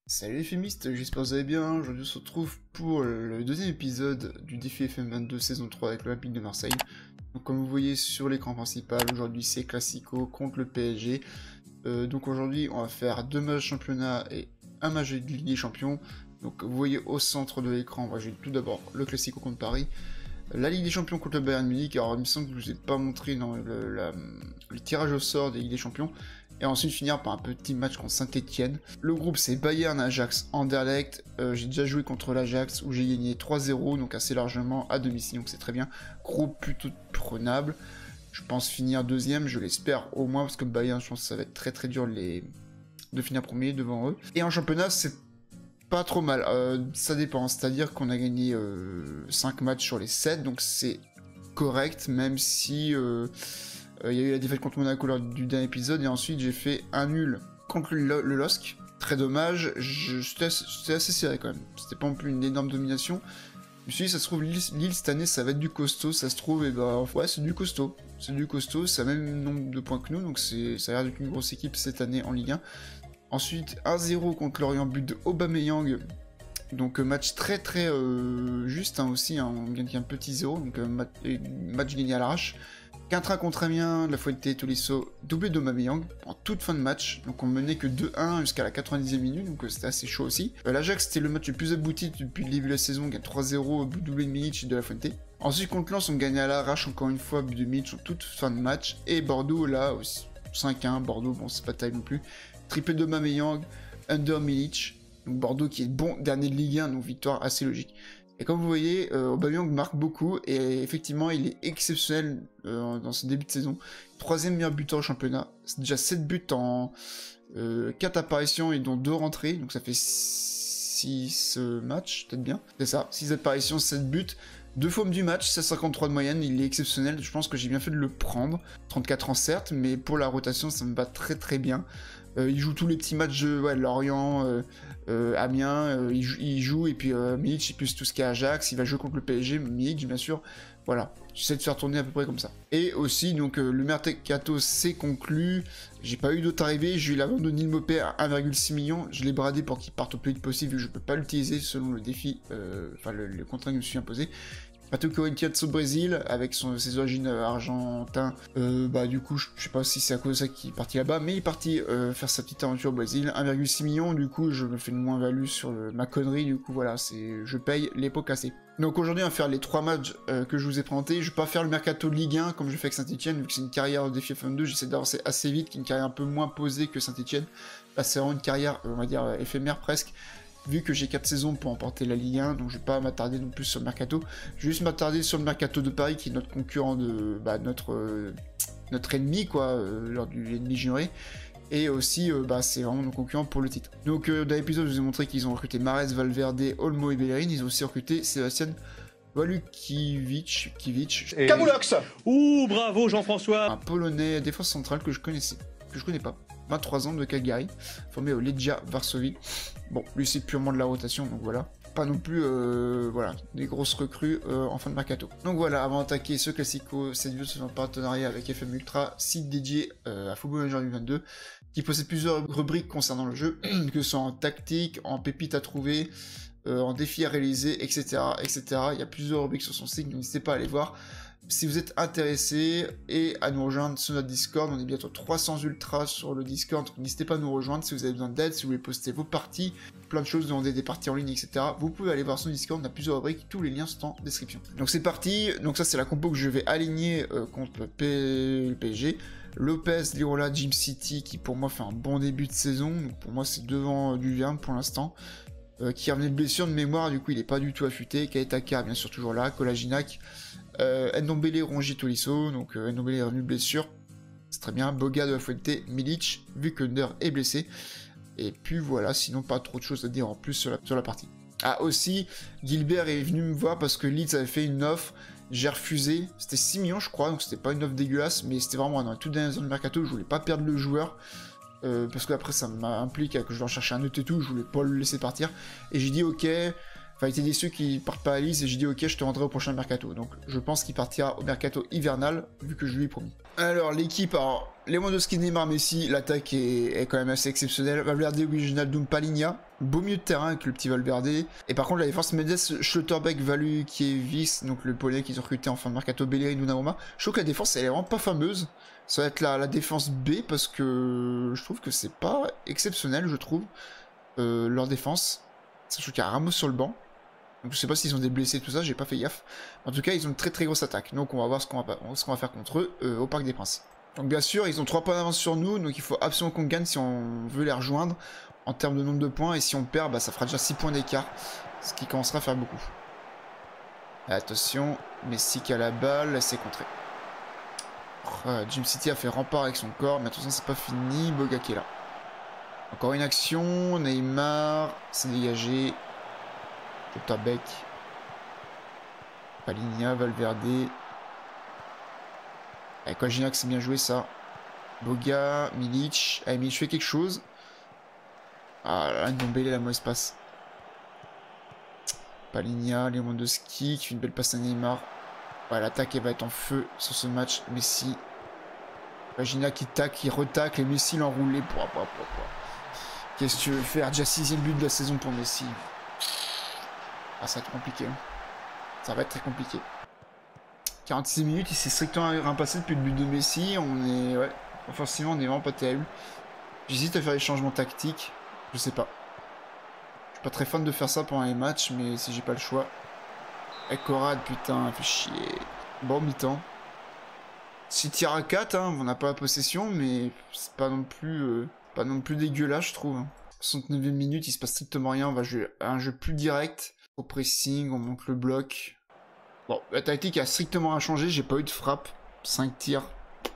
Salut les féministes, j'espère que vous allez bien. Aujourd'hui on se retrouve pour le deuxième épisode du défi FM22 saison 3 avec l'Olympique de Marseille. Donc comme vous voyez sur l'écran principal, aujourd'hui c'est Classico contre le PSG. Donc aujourd'hui on va faire 2 matchs de championnat et un match de Ligue des Champions. Donc vous voyez au centre de l'écran, on va jouer tout d'abord le Classico contre Paris. La Ligue des Champions contre le Bayern Munich. Alors il me semble que je vous ai pas montré dans le tirage au sort des Ligues des Champions. Et ensuite finir par un petit match contre Saint-Etienne. Le groupe c'est Bayern, Ajax, Anderlecht. J'ai déjà joué contre l'Ajax où j'ai gagné 3-0, donc assez largement à domicile, donc c'est très bien. Groupe plutôt prenable. Je pense finir deuxième, je l'espère au moins, parce que Bayern, je pense que ça va être très très dur de finir premier devant eux. Et en championnat, c'est pas trop mal. Ça dépend, c'est-à-dire qu'on a gagné 5 matchs sur les 7, donc c'est correct, même si... il y a eu la défaite contre Monaco lors du dernier épisode, et ensuite j'ai fait un nul contre le LOSC. Très dommage, c'était assez serré quand même. C'était pas non plus une énorme domination. Je me suis dit, ça se trouve, Lille cette année, ça va être du costaud, ça se trouve, et bah ouais, c'est du costaud. C'est du costaud, ça a le même nombre de points que nous, donc ça a l'air d'être une grosse équipe cette année en Ligue 1. Ensuite, 1-0 contre Lorient, but de Aubameyang. Donc match très très juste aussi, hein, on gagne un petit 0, donc match gagné à l'arrache. 4-1 contre Amiens, La Fuente, Tolisso, doublé d'Aubameyang en toute fin de match. Donc on menait que 2-1 jusqu'à la 90e minute, donc c'était assez chaud aussi. L'Ajax c'était le match le plus abouti depuis le début de la saison, on gagne 3-0, doublé de Milic et de La Fuente. Ensuite contre Lens on gagne à l'arrache encore une fois, but de Milic en toute fin de match. Et Bordeaux là aussi, 5-1, Bordeaux bon c'est pas taille non plus. Triplé d'Aubameyang, under Milic. Donc Bordeaux qui est bon dernier de Ligue 1, donc victoire assez logique. Et comme vous voyez, Aubameyang marque beaucoup, et effectivement il est exceptionnel dans ce début de saison. 3e meilleur buteur au championnat, c'est déjà 7 buts en 4 apparitions et dont 2 rentrées, donc ça fait 6 matchs, peut-être bien. C'est ça, 6 apparitions, 7 buts, 2 fois du match, 7,53 de moyenne, il est exceptionnel, je pense que j'ai bien fait de le prendre. 34 ans certes, mais pour la rotation ça me va très très bien. Il joue tous les petits matchs de Lorient, Amiens, il joue, et puis Milic, plus tout ce qui est Ajax, il va jouer contre le PSG, Milic bien sûr, voilà, j'essaie de faire tourner à peu près comme ça. Et aussi, donc le mercato s'est conclu, j'ai pas eu d'autres arrivées, j'ai eu la vente de Neil Maupay à 1,6 million, je l'ai bradé pour qu'il parte au plus vite possible, vu que je peux pas l'utiliser selon le défi, enfin le contrat que je me suis imposé. Pato Corinthians au Brésil, avec ses origines argentins, du coup, je sais pas si c'est à cause de ça qu'il est parti là-bas, mais il est parti faire sa petite aventure au Brésil, 1,6 million, du coup, je me fais une moins-value sur ma connerie, du coup, voilà, je paye les pots cassés. Donc aujourd'hui, on va faire les 3 matchs que je vous ai présentés. Je vais pas faire le mercato Ligue 1, comme je fais avec Saint-Etienne, vu que c'est une carrière au défi FM2, j'essaie d'avancer assez vite, qui est une carrière un peu moins posée que Saint-Etienne. Là, c'est vraiment une carrière, on va dire, éphémère presque. Vu que j'ai 4 saisons pour emporter la Ligue 1, donc je vais pas m'attarder non plus sur le mercato. Je vais juste m'attarder sur le mercato de Paris, qui est notre concurrent notre ennemi, quoi, lors du ennemi juré. Et aussi, c'est vraiment nos concurrents pour le titre. Donc, dans l'épisode, je vous ai montré qu'ils ont recruté Mahrez, Valverde, Olmo et Bellerin. Ils ont aussi recruté Sébastien Walukiewicz. Camoulox. Ouh, bravo Jean-François. Un Polonais défense centrale que je connais pas. 23 ans de Cagliari, formé au Legia Varsovie. Bon, lui c'est purement de la rotation, donc voilà. Pas non plus, des grosses recrues en fin de mercato. Donc voilà, avant d'attaquer ce Classico, cette vidéo c'est un partenariat avec FM Ultra, site dédié à Football Manager 2022, qui possède plusieurs rubriques concernant le jeu, que ce soit en tactique, en pépites à trouver, en défis à réaliser, etc., etc. Il y a plusieurs rubriques sur son site, n'hésitez pas à aller voir. Si vous êtes intéressé et à nous rejoindre sur notre Discord, on est bientôt 300 ultras sur le Discord, donc n'hésitez pas à nous rejoindre si vous avez besoin d'aide, si vous voulez poster vos parties, plein de choses, demander des parties en ligne, etc. Vous pouvez aller voir sur Discord, on a plusieurs rubriques, tous les liens sont en description. Donc c'est parti, donc ça c'est la compo que je vais aligner contre le PSG. Lopez, Lirola, Jim City, qui pour moi fait un bon début de saison, donc pour moi c'est devant Duverne pour l'instant. Qui revenait de blessure de mémoire, du coup il est pas du tout affûté. Kaetaka bien sûr toujours là, Kolasinac, Ndombele, Rongier, Tolisso, donc Ndombele est revenu de blessure, c'est très bien. Boga, de La Fuente, Milic, vu que Under est blessé, et puis voilà, sinon pas trop de choses à dire en plus sur la partie. Ah aussi, Gilbert est venu me voir parce que Leeds avait fait une offre, j'ai refusé, c'était 6 millions je crois, donc c'était pas une offre dégueulasse, mais c'était vraiment dans la toute dernière zone de mercato, je voulais pas perdre le joueur. Parce qu'après ça m'implique que je dois chercher un autre et tout, je voulais pas le laisser partir, et j'ai dit ok, Enfin, il était déçu qu'il parte pas à Lille et j'ai dit ok, je te rendrai au prochain mercato. Donc je pense qu'il partira au mercato hivernal vu que je lui ai promis. Alors l'équipe, alors Lewandowski, Neymar, Messi, l'attaque est quand même assez exceptionnelle. Valverde, Wijnaldum, Palinha, beau milieu de terrain avec le petit Valverde. Et par contre la défense Mendes, Schlotterbeck, Valukiewicz, donc le Polonais qu'ils ont recruté en fin de mercato, Bellerin, Donnarumma. Je trouve que la défense elle est vraiment pas fameuse. Ça va être la défense B parce que je trouve que c'est pas exceptionnel, je trouve, leur défense. Sachant qu'il y a Ramos sur le banc. Donc je sais pas s'ils ont des blessés tout ça, j'ai pas fait gaffe. En tout cas, ils ont une très très grosse attaque. Donc on va voir ce qu'on va faire contre eux au Parc des Princes. Donc bien sûr, ils ont 3 points d'avance sur nous, donc il faut absolument qu'on gagne si on veut les rejoindre en termes de nombre de points. Et si on perd, bah, ça fera déjà 6 points d'écart, ce qui commencera à faire beaucoup. Attention, Messi qui a la balle, c'est contré. Jim City a fait rempart avec son corps, mais attention, c'est pas fini. Boga qui est là. Encore une action, Neymar s'est dégagé. Schlotterbeck, Palinha, Valverde. Avec Gignac, c'est bien joué ça. Boga, Milic. Allez, Milic fait quelque chose. Ah là, Ndombele, la mauvaise passe. Palinha, Lewandowski qui fait une belle passe à Neymar. Ouais, l'attaque elle va être en feu sur ce match. Messi. Gignac qui tacle, qui retacle et Messi l'enroulé. Qu'est-ce que tu veux faire? Déjà 6ème but de la saison pour Messi. Ah, ça va être compliqué. Ça va être très compliqué. 46 minutes, il s'est strictement rien passé depuis le but de Messi. On est... Ouais, offensivement, on est vraiment pas terrible. J'hésite à faire des changements tactiques. Je sais pas. Je suis pas très fan de faire ça pendant les matchs, mais si j'ai pas le choix. Et Corrad, putain, fait chier. Bon, mi-temps. 6 tirs à 4, hein, on n'a pas la possession, mais c'est pas non plus dégueulasse, je trouve. 69e minute, il se passe strictement rien. On va jouer à un jeu plus direct. Au pressing, on monte le bloc. Bon, la tactique a strictement rien changé, j'ai pas eu de frappe. 5 tirs.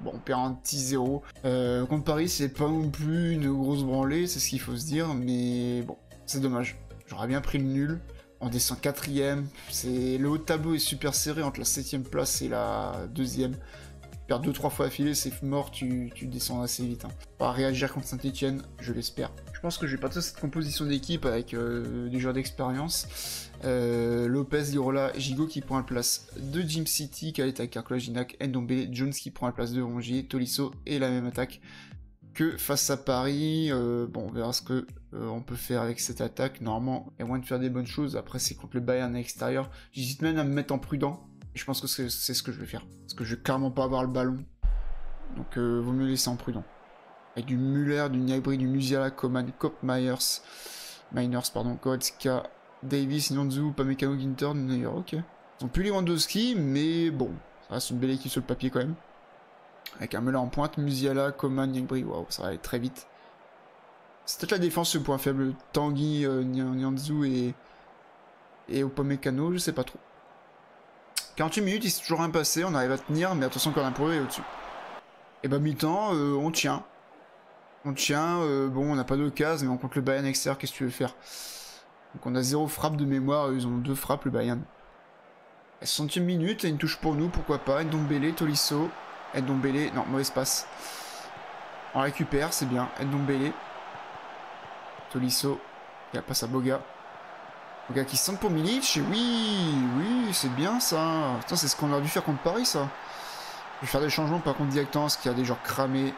Bon, on perd un petit 0. Contre Paris, c'est pas non plus une grosse branlée, c'est ce qu'il faut se dire, mais bon, c'est dommage. J'aurais bien pris le nul. On descend 4ème. Le haut de tableau est super serré entre la 7ème place et la 2ème. Perdre 2-3 fois affilée, c'est mort, tu descends assez vite. Hein. On va réagir contre Saint-Etienne, je l'espère. Je pense que je vais partir cette composition d'équipe avec des joueurs d'expérience. Lopez, Lirola, Gigot qui prend la place de Jim City, Khaled Aker, Gignac, Ndombele, Jones qui prend la place de Rongier, Tolisso et la même attaque que face à Paris. Bon, on verra ce que on peut faire avec cette attaque. Normalement, il y a moyen de faire des bonnes choses. Après, c'est contre le Bayern à l'extérieur. J'hésite même à me mettre en prudent. Et je pense que c'est ce que je vais faire. Parce que je vais clairement pas avoir le ballon. Donc, vaut mieux laisser en prudent. Avec du Müller, du Gnabry, du Musiala, Coman, Kopp, Miners, Goretzka, Davis, Nyanzu, Pamecano, Ginter, Neuer, ok. Ils ont plus les Lewandowski, mais bon, ça reste une belle équipe sur le papier quand même. Avec un Müller en pointe, Musiala, Coman, Gnabry, waouh, ça va aller très vite. C'est peut-être la défense le point faible. Tanguy, Nyanzu et Upamecano, je sais pas trop. 48 minutes, il s'est toujours rien passé, on arrive à tenir, mais attention quand un pour eux est au-dessus. Et bah mi-temps, on tient. On tient, bon on n'a pas d'occasion, mais on compte le Bayern extérieur, qu'est-ce que tu veux faire? Donc on a 0 frappe de mémoire, ils ont 2 frappes le Bayern. 60e minute, une touche pour nous, pourquoi pas. Ndombele, Tolisso, Ndombele, non, mauvaise passe. On récupère, c'est bien, Ndombele. Tolisso, il passe à Boga. Boga qui se sent pour Milic, oui, c'est bien ça. Putain, c'est ce qu'on aurait dû faire contre Paris, ça. Je vais faire des changements par contre directement, parce qu'il y a des joueurs cramés.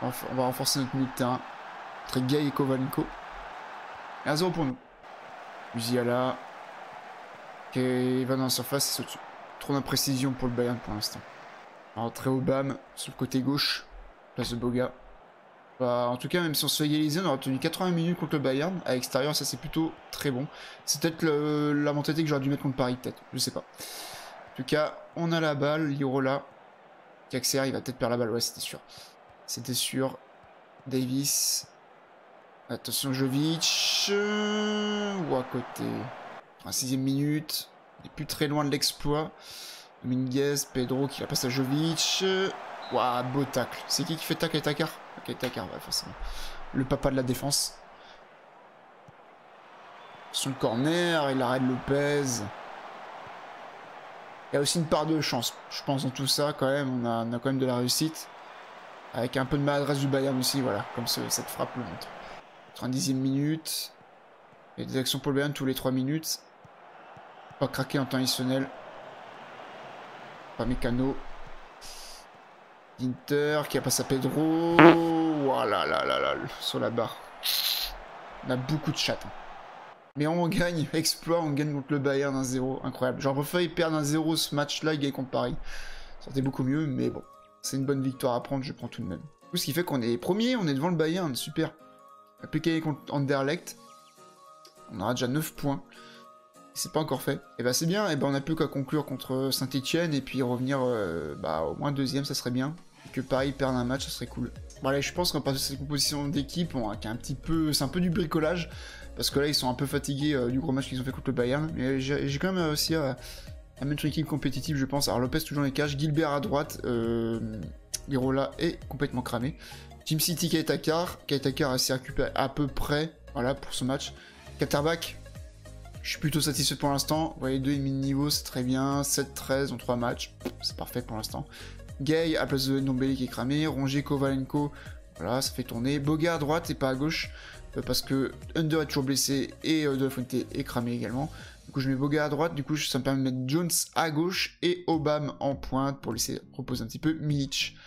On va renforcer notre milieu de terrain. Entre Gay et Kovalenko. 1-0 pour nous. Musiala. Qui va dans la surface, c'est au-dessus. Trop d'imprécision pour le Bayern pour l'instant. Entrée au BAM, sur le côté gauche. Place de Boga. Bah, en tout cas, même si on se fait égaliser, on aura tenu 80 minutes contre le Bayern. À l'extérieur, ça c'est plutôt très bon. C'est peut-être la mentalité que j'aurais dû mettre contre Paris, peut-être. Je sais pas. En tout cas, on a la balle. Lirola qui accélère, il va peut-être perdre la balle. Ouais, c'était sûr. C'était sûr. Davis. Attention, Jovic. Ou à côté. 6ème minute. Il n'est plus très loin de l'exploit. Dominguez, Pedro qui la passe à Jovic. Waouh, beau tacle. C'est qui fait tacle et Takar? Ok, Takar, ouais, forcément. Le papa de la défense. Son corner, il arrête Lopez. Il y a aussi une part de chance, je pense, dans tout ça, quand même. On a quand même de la réussite. Avec un peu de maladresse du Bayern aussi, voilà, comme cette frappe le montre. 90e minute. Il y a des actions pour le Bayern tous les 3 minutes. Pas craquer en temps additionnel. Pas Mécano. Inter qui a passé à Pedro. Voilà, là, sur la barre. On a beaucoup de chattes. Hein. Mais on gagne, exploit, on gagne contre le Bayern 1-0, incroyable. J'aurais préféré perdre 1-0 ce match-là et gagner contre Paris. Ça aurait été beaucoup mieux, mais bon. C'est une bonne victoire à prendre, je prends tout de même. Du coup, ce qui fait qu'on est premier, on est devant le Bayern, super. On a pu gagner contre Anderlecht. On aura déjà 9 points. C'est pas encore fait. Et bah c'est bien, et bah on a plus qu'à conclure contre Saint-Etienne et puis revenir au moins deuxième, ça serait bien. Et que Paris perde un match, ça serait cool. Bon allez, je pense qu'en partir de cette composition d'équipe, c'est un peu du bricolage. Parce que là, ils sont un peu fatigués du gros match qu'ils ont fait contre le Bayern. Mais j'ai quand même réussi à mettre une équipe compétitive, je pense. Alors Lopez toujours les cages, Gilbert à droite, Lirola est complètement cramé. Team City Kaitakar a s'est récupéré à peu près, voilà, pour ce match. Katterbach, je suis plutôt satisfait pour l'instant. Vous voyez, 2,5 de niveau, c'est très bien. 7-13 en 3 matchs, c'est parfait pour l'instant. Gay à place de Ndombele qui est cramé. Rongier, Kovalenko, voilà, ça fait tourner. Boga à droite et pas à gauche. Parce que Under est toujours blessé et De La Fuente est cramé également. Du coup je mets Boga à droite, du coup ça me permet de mettre Jones à gauche et Obama en pointe pour laisser reposer un petit peu Milic.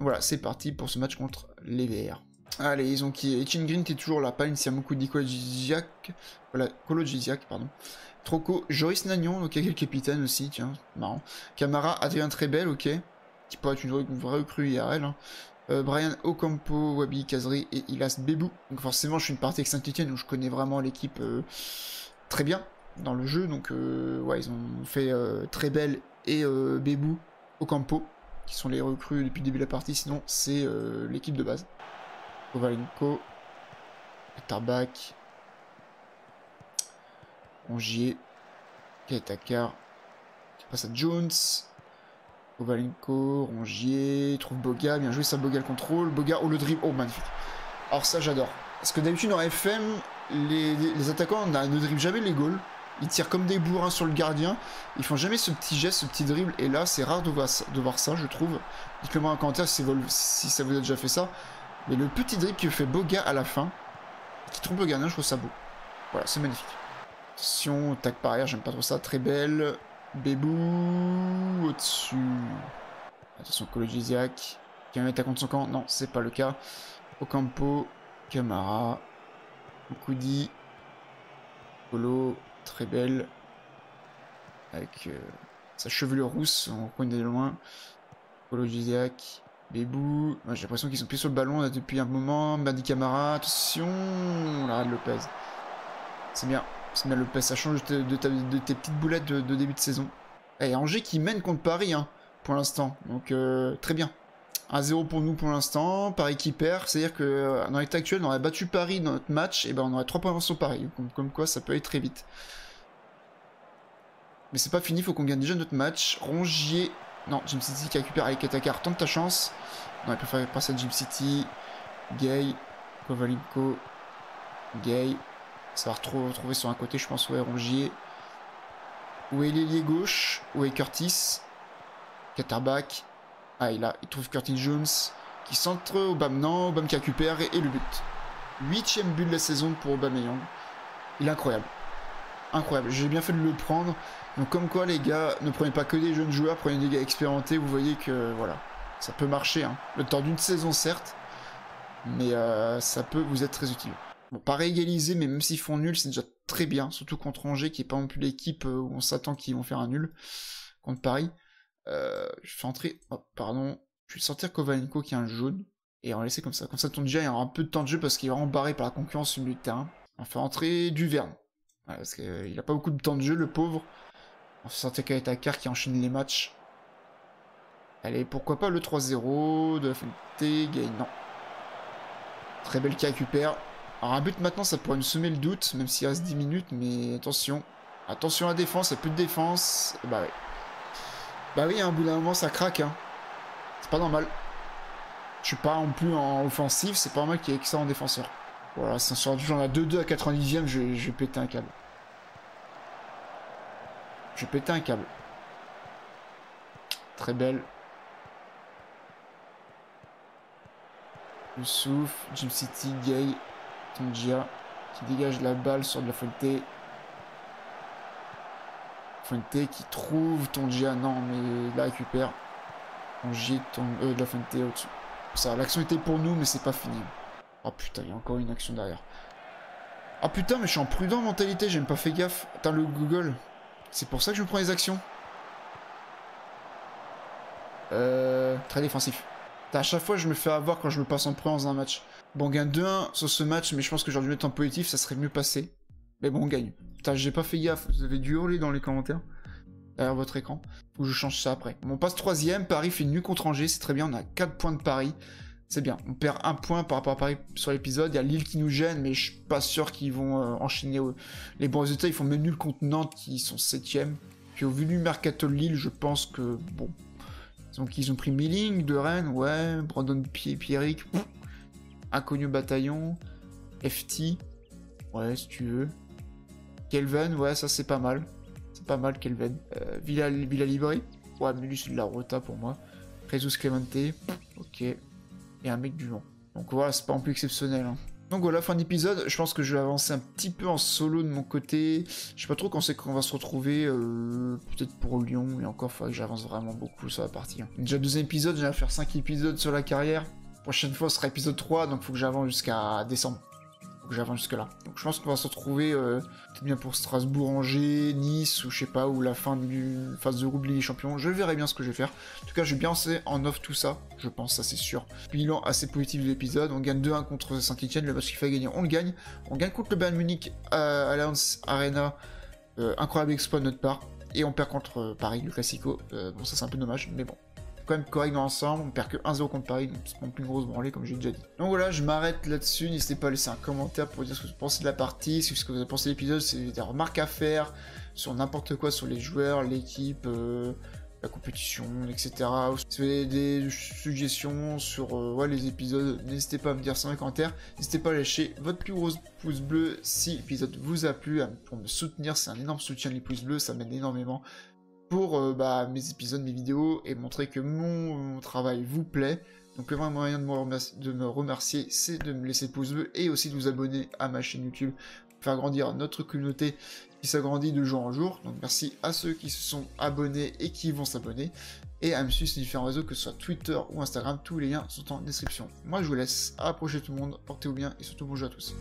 Voilà, c'est parti pour ce match contre les VR. Allez, ils ont qui Etienne Green qui est toujours là, Siamoku Kolodjiziak, voilà, Kolodjiziak, pardon. Troco, Joris Nagnon, ok, quel capitaine aussi, tiens, marrant. Camara, Adrien Trebel, ok, qui pourrait être une vraie recrue IRL, hein. Brian Ocampo, Wabi Kazri et Ilas Bebou. Donc forcément, je suis une partie avec Saint-Etienne où je connais vraiment l'équipe très bien dans le jeu. Donc ouais, ils ont fait Trebel et Bebou Ocampo, qui sont les recrues depuis le début de la partie. Sinon, c'est l'équipe de base. Kovalenko, Katterbach, Rongier, Kaitakar, qui passe à Jones. Kovalenko, Rongier, trouve Boga, bien joué ça, Boga le contrôle, Boga, le dribble, oh magnifique. Alors ça j'adore, parce que d'habitude en FM, les attaquants ne dribblent jamais les goals, ils tirent comme des bourrins sur le gardien, ils font jamais ce petit geste, ce petit dribble, et là c'est rare de voir ça je trouve. Dites-le moi en commentaire si ça vous a déjà fait ça, mais le petit dribble que fait Boga à la fin, qui trompe le gardien, je trouve ça beau. Voilà, c'est magnifique. Attention, tac par arrière, j'aime pas trop ça, très belle. Bebou au-dessus. Attention, Kolodjiziak. Qui va mettre à contre son camp. Non, c'est pas le cas. Ocampo. Camara. Okudi. Kolo. Très belle. Avec sa chevelure rousse. On reconnaît de loin. Kolodjiziak. Bebou. Ouais, j'ai l'impression qu'ils sont plus sur le ballon là, depuis un moment. Badi Camara. Attention. Là, Lopez. C'est bien. C'est bien Lopez, ça change de tes petites boulettes de début de saison. Et Angers qui mène contre Paris, hein, pour l'instant. Donc, très bien. 1-0 pour nous pour l'instant. Paris qui perd. C'est-à-dire que dans l'état actuel, on aurait battu Paris dans notre match. Et ben on aurait 3 points sur Paris. Comme quoi, ça peut aller très vite. Mais c'est pas fini, il faut qu'on gagne déjà notre match. Rongier. Non, Jim City qui récupère avec Katakar. Tente ta chance. Non, il préfère passer à Jim City. Gay. Kovalenko. Gay. Ça va retrouver sur un côté, je pense, ouais, Rongier. Où est l'ailier gauche? Où est Curtis? Katterbach. Ah, il trouve Curtis Jones. Qui centre Obama. Non, Obama qui récupère et le but. 8e but de la saison pour Aubameyang. Il est incroyable. Incroyable. J'ai bien fait de le prendre. Donc, comme quoi, les gars, ne prenez pas que des jeunes joueurs, prenez des gars expérimentés. Vous voyez que, voilà, ça peut marcher. Hein. Le temps d'une saison, certes. Mais ça peut vous être très utile. Bon, pas réégalisé, mais même s'ils font nul, c'est déjà très bien. Surtout contre Angers, qui est pas non plus l'équipe où on s'attend qu'ils vont faire un nul. Contre Paris. Je fais entrer... Oh, pardon. Je vais sortir Kovalenko qui a un jaune. Et on va laisser comme ça. Comme ça, ton déjà, il y aura un peu de temps de jeu parce qu'il est vraiment barré par la concurrence sur le milieu de terrain. On fait entrer Duverne. Voilà, parce qu'il a pas beaucoup de temps de jeu, le pauvre. On fait sortir Kaitakar qui enchaîne les matchs. Allez, pourquoi pas le 3-0 de la Fuente. Gay, non. Très belle qui récupère. Alors un but maintenant ça pourrait nous semer le doute, même s'il reste 10 minutes, mais attention. Attention à la défense, il n'y a plus de défense. Bah oui. Bah oui, à un bout d'un moment ça craque. Hein. C'est pas normal. Je suis pas non plus en offensive, c'est pas normal qu'il y ait que ça en défenseur. Voilà, j'en ai 2-2 à 90e, je vais péter un câble. Je vais péter un câble. Très belle. Youssouf, Jim City, Gay. Tongia qui dégage la balle sur De La Fuente. Fuente qui trouve Tongia, non mais la récupère. Tongia, de la Fuente au-dessus. Ça, l'action était pour nous mais c'est pas fini. Oh putain, il y a encore une action derrière. Ah putain, mais je suis en prudent mentalité, j'ai même pas fait gaffe. Attends, le Google. C'est pour ça que je me prends les actions. Très défensif. À chaque fois, je me fais avoir quand je me passe en prudent dans un match. Bon, on gagne 2-1 sur ce match, mais je pense que j'aurais dû mettre en positif, ça serait mieux passé. Mais bon, on gagne. Putain, j'ai pas fait gaffe, vous avez dû hurler dans les commentaires. Derrière votre écran. Faut que je change ça après. Bon, on passe 3ème, Paris fait nul contre Angers, c'est très bien, on a 4 points de Paris. C'est bien, on perd 1 point par rapport à Paris sur l'épisode. Il y a Lille qui nous gêne, mais je suis pas sûr qu'ils vont enchaîner les bons résultats. Ils font même nul contre Nantes, qui sont 7ème. Puis au vu du mercato de Lille, je pense que, bon... Donc ils ont pris Milling de Rennes, ouais, Brandon Pierrick, Inconnu Bataillon, FT, ouais, si tu veux. Kelvin, ouais, ça c'est pas mal. C'est pas mal, Kelvin. Villa Libri, ouais, mais lui c'est de la rota pour moi. Jesus Clemente, ok. Et un mec du vent. Donc voilà, c'est pas non plus exceptionnel. Hein. Donc voilà, fin d'épisode. Je pense que je vais avancer un petit peu en solo de mon côté. Je sais pas trop quand c'est qu'on va se retrouver. Peut-être pour Lyon. Et encore, il faudrait que j'avance vraiment beaucoup sur la partie. Hein. Déjà, 2e épisode, j'ai à faire 5 épisodes sur la carrière. Prochaine fois, ce sera épisode 3. Donc faut que j'avance jusqu'à décembre. Faut que j'avance jusque là. Donc je pense qu'on va se retrouver peut-être bien pour Strasbourg, Angers, Nice, ou je sais pas, ou la fin du phase de groupe Ligue des Champions. Je verrai bien ce que je vais faire. En tout cas, je vais bien lancer en off tout ça. Je pense, ça c'est sûr. Bilan assez positif de l'épisode. On gagne 2-1 contre Saint-Etienne. Le match qu'il fallait gagner, on le gagne. On gagne contre le Bayern Munich à Allianz Arena. Incroyable exploit de notre part. Et on perd contre Paris, le Classico. Bon, ça c'est un peu dommage, mais bon. Quand même correct dans l'ensemble, on perd que 1-0 contre Paris, donc c'est pas plus une grosse branlée comme j'ai déjà dit. Donc voilà, je m'arrête là-dessus, n'hésitez pas à laisser un commentaire pour dire ce que vous pensez de la partie, ce que vous avez pensé de l'épisode, si vous avez des remarques à faire sur n'importe quoi, sur les joueurs, l'équipe, la compétition, etc. Si vous avez des suggestions sur ouais, les épisodes, n'hésitez pas à me dire ça dans les commentaires, n'hésitez pas à lâcher votre plus gros pouce bleu si l'épisode vous a plu, pour me soutenir, c'est un énorme soutien les pouces bleus, ça m'aide énormément. Pour mes épisodes, mes vidéos, et montrer que mon travail vous plaît. Donc le vrai moyen de me remercier, c'est de me laisser pouce bleu et aussi de vous abonner à ma chaîne YouTube, pour faire grandir notre communauté qui s'agrandit de jour en jour. Donc merci à ceux qui se sont abonnés et qui vont s'abonner, et à me suivre sur différents réseaux, que ce soit Twitter ou Instagram, tous les liens sont en description. Moi je vous laisse, à la prochaine tout le monde, portez-vous bien et surtout bonjour à tous.